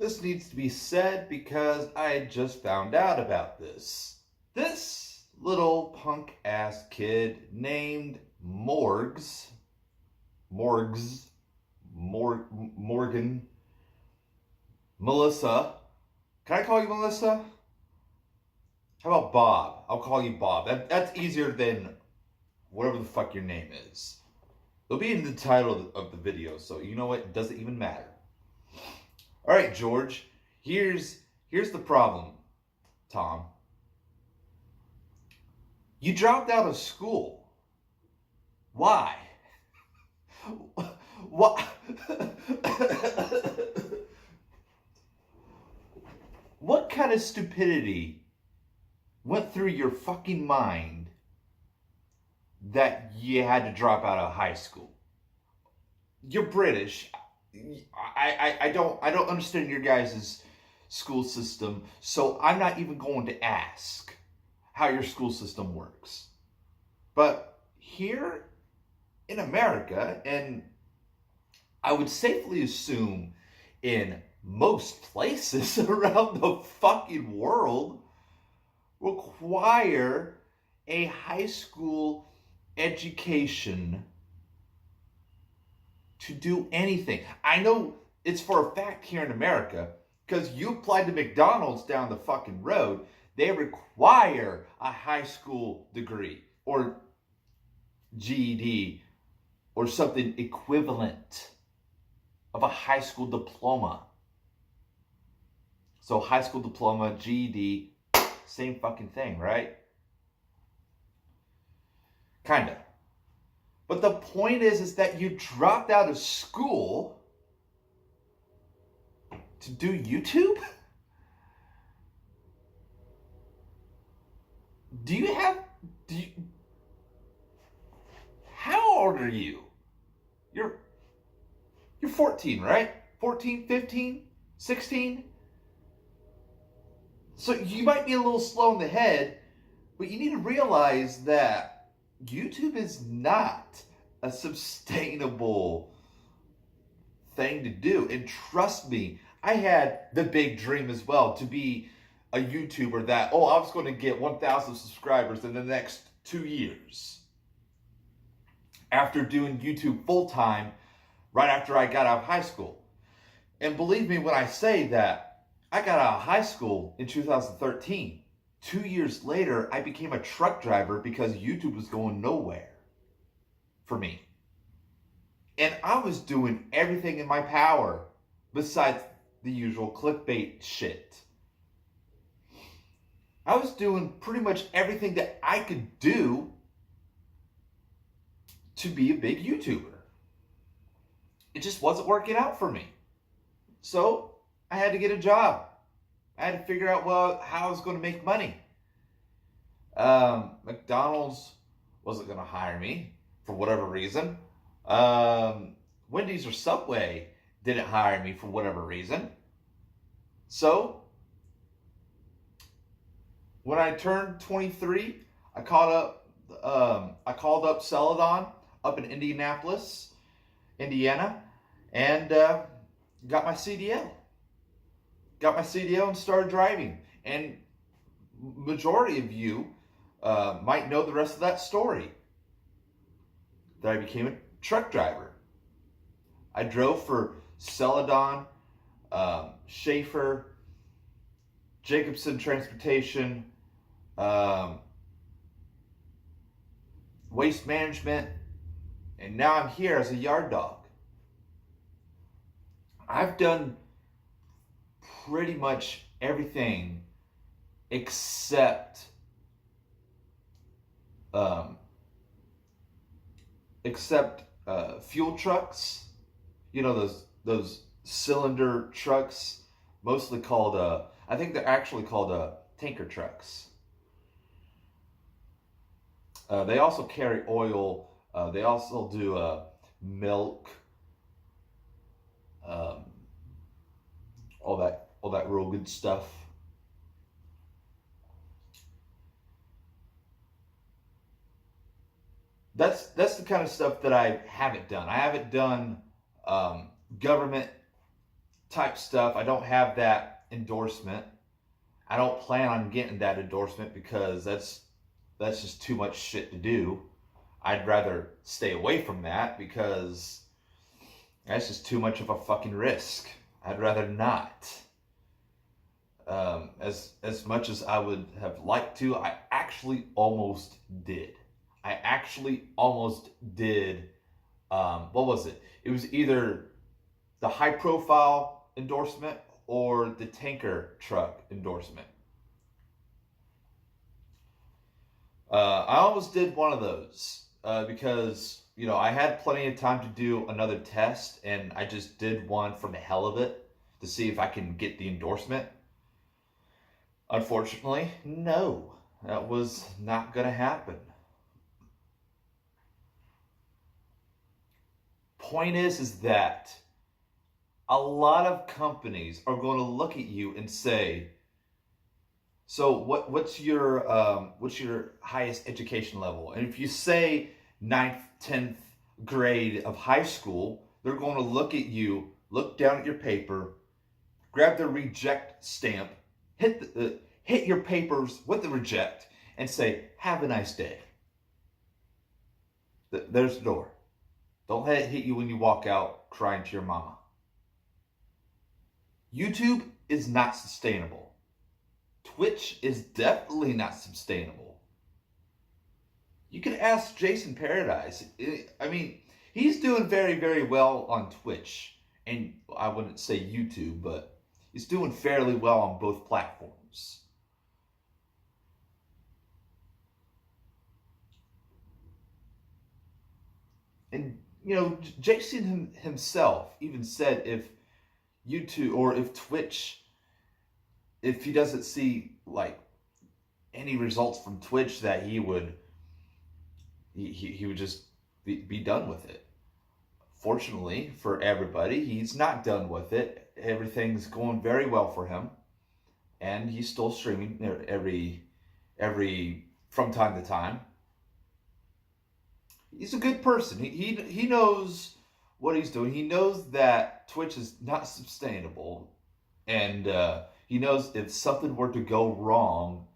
This needs to be said because I just found out about this. This little punk ass kid named Morgz, Morgan, Melissa. Can I call you Melissa? How about Bob? I'll call you Bob. That's easier than whatever the fuck your name is. It'll be in the title of the video, so you know what? It doesn't even matter. All right, George. Here's the problem, Tom. You dropped out of school. Why? What? What kind of stupidity went through your fucking mind that you had to drop out of high school? You're British. I don't understand your guys' school system, so I'm not even going to ask how your school system works. But here in America, and I would safely assume in most places around the fucking world, require a high school education to do anything. I know it's for a fact here in America, because you applied to McDonald's down the fucking road, they require a high school degree or GED or something equivalent of a high school diploma. So high school diploma, GED, same fucking thing, right? Kinda. But the point is that you dropped out of school to do YouTube? How old are you? You're 14, right? 14, 15, 16? So you might be a little slow in the head, but you need to realize that YouTube is not a sustainable thing to do. And trust me, I had the big dream as well to be a YouTuber that, I was going to get 1,000 subscribers in the next 2 years. After doing YouTube full time, right after I got out of high school. And believe me when I say that, I got out of high school in 2013. 2 years later, I became a truck driver because YouTube was going nowhere for me. And I was doing everything in my power besides the usual clickbait shit. I was doing pretty much everything that I could do to be a big YouTuber. It just wasn't working out for me. So I had to get a job. I had to figure out, how I was going to make money. McDonald's wasn't going to hire me for whatever reason. Wendy's or Subway didn't hire me for whatever reason. So when I turned 23, I called up Celadon up in Indianapolis, Indiana, and got my CDL. Got my CDL and started driving. And majority of you might know the rest of that story. That I became a truck driver. I drove for Celadon, Schaefer, Jacobson Transportation, Waste Management, and now I'm here as a yard dog. I've done pretty much everything except fuel trucks. You know, those cylinder trucks, mostly called I think they're actually called tanker trucks. They also carry oil. They also do milk, all that real good stuff. That's the kind of stuff that I haven't done. I haven't done government type stuff. I don't have that endorsement. I don't plan on getting that endorsement because that's just too much shit to do. I'd rather stay away from that because that's just too much of a fucking risk. I'd rather not. As much as I would have liked to, I actually almost did. What was it? It was either the high profile endorsement or the tanker truck endorsement. I almost did one of those because, I had plenty of time to do another test, and I just did one for the hell of it to see if I can get the endorsement. Unfortunately, no, that was not going to happen. Point is that a lot of companies are going to look at you and say, so what's your highest education level? And if you say 9th, 10th grade of high school, they're going to look at you, look down at your paper, grab the reject stamp, hit your papers with the reject, and say, have a nice day. There's the door. Don't let it hit you when you walk out crying to your mama. YouTube is not sustainable. Twitch is definitely not sustainable. You can ask Jason Paradise. He's doing very, very well on Twitch. And I wouldn't say YouTube, but he's doing fairly well on both platforms. And, Jason himself even said if YouTube or if Twitch, if he doesn't see any results from Twitch, that he would just be done with it. Fortunately for everybody, he's not done with it. Everything's going very well for him, and he's still streaming every from time to time. He's a good person. He knows what he's doing. He knows that Twitch is not sustainable, and he knows if something were to go wrong,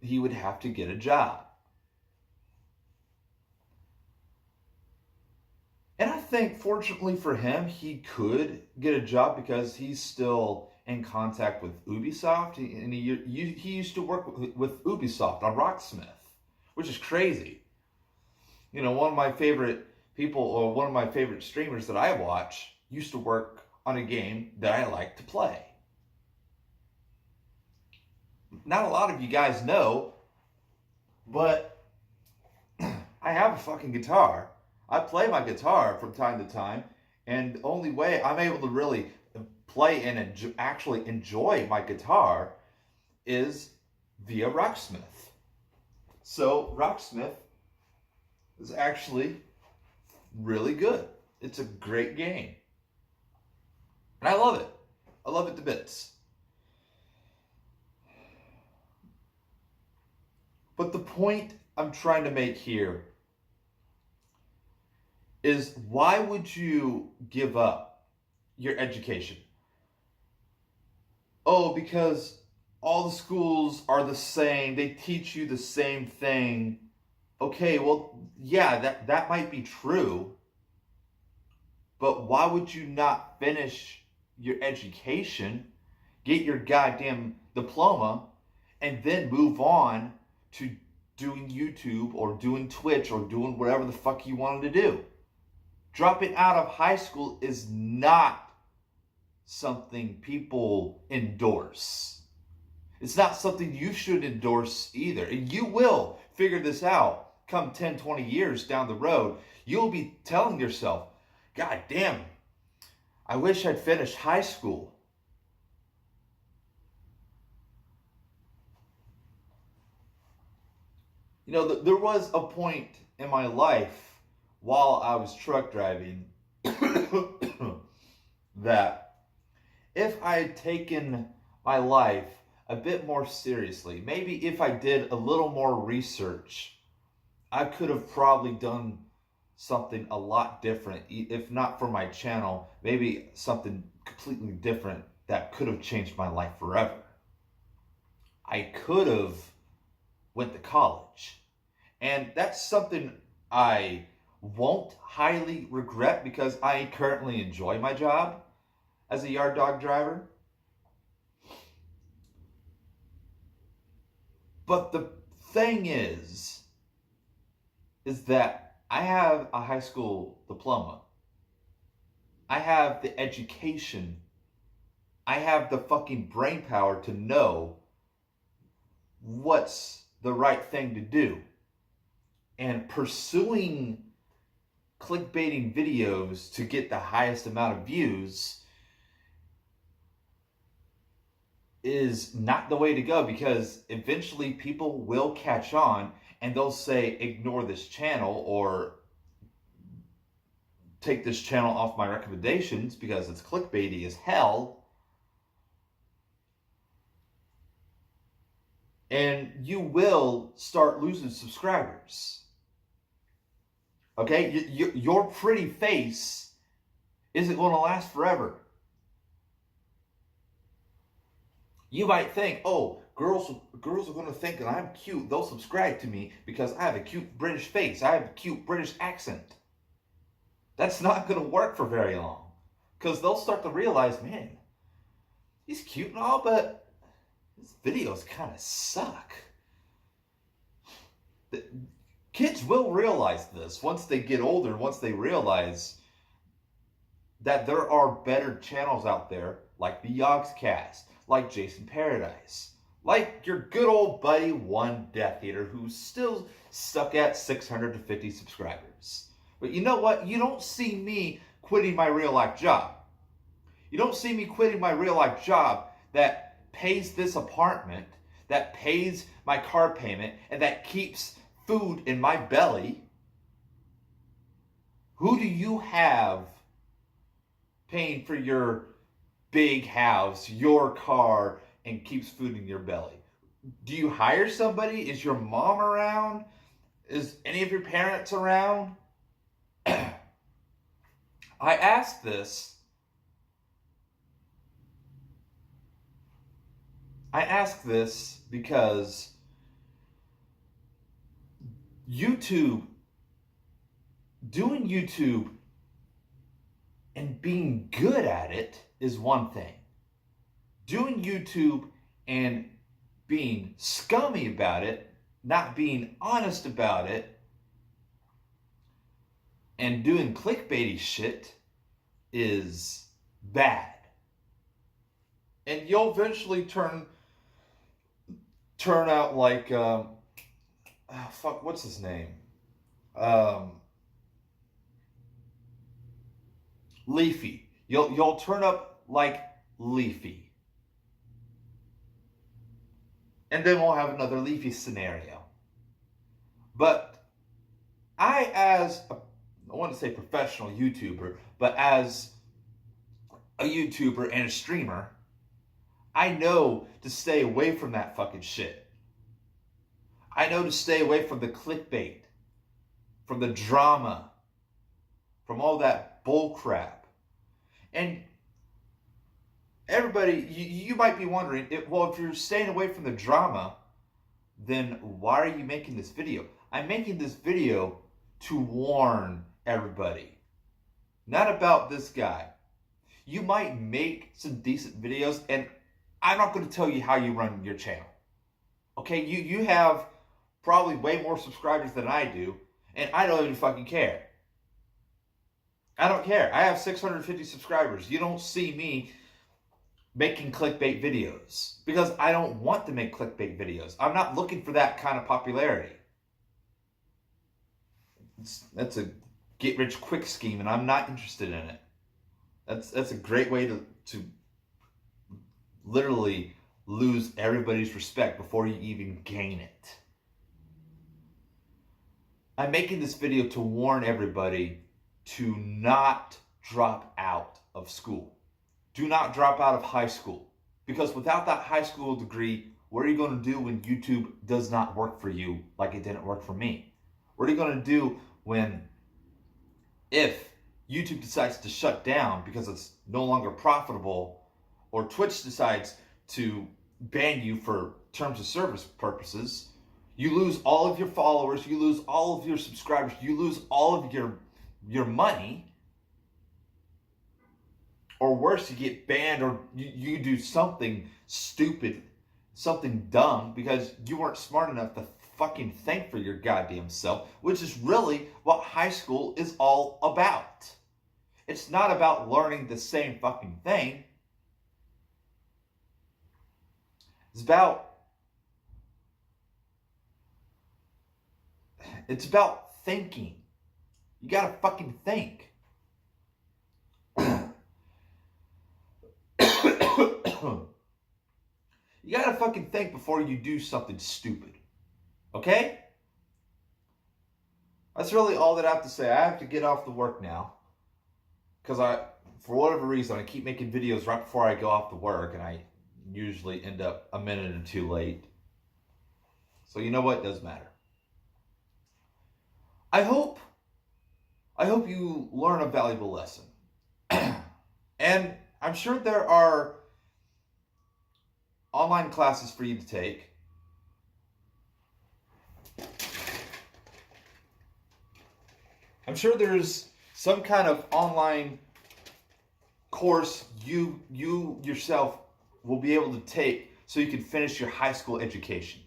he would have to get a job. And I think, fortunately for him, he could get a job because he's still in contact with Ubisoft, and he used to work with Ubisoft on Rocksmith, which is crazy. One of my favorite people, or one of my favorite streamers that I watch, used to work on a game that I like to play. Not a lot of you guys know, but I have a fucking guitar. I play my guitar from time to time, and the only way I'm able to really play and actually enjoy my guitar is via Rocksmith. So Rocksmith is actually really good. It's a great game. And I love it. I love it to bits. But the point I'm trying to make here is, why would you give up your education? Oh, because all the schools are the same. They teach you the same thing. Okay, well, yeah, that might be true. But why would you not finish your education, get your goddamn diploma, and then move on to doing YouTube or doing Twitch or doing whatever the fuck you wanted to do? Dropping out of high school is not something people endorse. It's not something you should endorse either. And you will figure this out come 10, 20 years down the road. You'll be telling yourself, God damn, I wish I'd finished high school. There was a point in my life while I was truck driving that if I had taken my life a bit more seriously, maybe if I did a little more research I could have probably done something a lot different, if not for my channel, maybe something completely different that could have changed my life forever. I could have went to college. And that's something I won't highly regret because I currently enjoy my job as a yard dog driver. But the thing is that I have a high school diploma. I have the education. I have the fucking brain power to know what's the right thing to do. And pursuing clickbaiting videos to get the highest amount of views is not the way to go, because eventually people will catch on and they'll say, ignore this channel or take this channel off my recommendations because it's clickbaity as hell. And you will start losing subscribers. Okay? Your pretty face isn't going to last forever. You might think, oh, girls are going to think that I'm cute. They'll subscribe to me because I have a cute British face. I have a cute British accent. That's not going to work for very long. Because they'll start to realize, man, he's cute and all, but his videos kind of suck. Kids will realize this once they get older, once they realize that there are better channels out there, like the Yogscast, like Jason Paradise, like your good old buddy One Death Eater, who's still stuck at 650 subscribers. But you know what? You don't see me quitting my real life job. You don't see me quitting my real life job that pays this apartment, that pays my car payment, and that keeps food in my belly. Who do you have paying for your big house, your car, and keeps food in your belly? Do you hire somebody? Is your mom around? Is any of your parents around? I ask this because doing YouTube and being good at it is one thing. Doing YouTube and being scummy about it, not being honest about it, and doing clickbaity shit is bad. And you'll eventually turn out like what's his name? Leafy. You'll turn up like Leafy. And then we'll have another Leafy scenario. But I want to say professional YouTuber, but as a YouTuber and a streamer, I know to stay away from that fucking shit. I know to stay away from the clickbait, from the drama, from all that bull crap. And everybody, you might be wondering, if you're staying away from the drama, then why are you making this video? I'm making this video to warn everybody. Not about this guy. You might make some decent videos, and I'm not going to tell you how you run your channel. Okay, you have probably way more subscribers than I do, and I don't even fucking care. I don't care. I have 650 subscribers. You don't see me making clickbait videos because I don't want to make clickbait videos. I'm not looking for that kind of popularity. That's a get-rich-quick scheme, and I'm not interested in it. That's a great way to literally lose everybody's respect before you even gain it. I'm making this video to warn everybody to not drop out of school. Do not drop out of high school. Because without that high school degree, what are you going to do when YouTube does not work for you like it didn't work for me? What are you going to do if YouTube decides to shut down because it's no longer profitable, or Twitch decides to ban you for terms of service purposes? You lose all of your followers, you lose all of your subscribers, you lose all of your money. Or worse, you get banned, or you do something stupid, something dumb, because you weren't smart enough to fucking think for your goddamn self, which is really what high school is all about. It's not about learning the same fucking thing. It's about thinking. You gotta fucking think. You gotta fucking think before you do something stupid. Okay? That's really all that I have to say. I have to get off to work now. Because for whatever reason, I keep making videos right before I go off to work, and I usually end up a minute or two late. So you know what? It doesn't matter. I hope you learn a valuable lesson. And I'm sure there are online classes for you to take. I'm sure there's some kind of online course you yourself will be able to take so you can finish your high school education.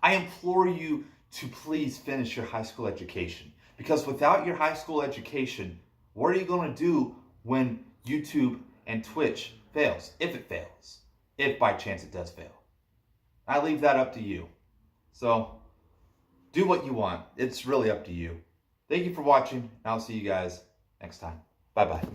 I implore you to please finish your high school education, because without your high school education, what are you going to do when YouTube and Twitch fails? If it fails. If by chance it does fail. I leave that up to you. So, do what you want. It's really up to you. Thank you for watching, and I'll see you guys next time. Bye-bye.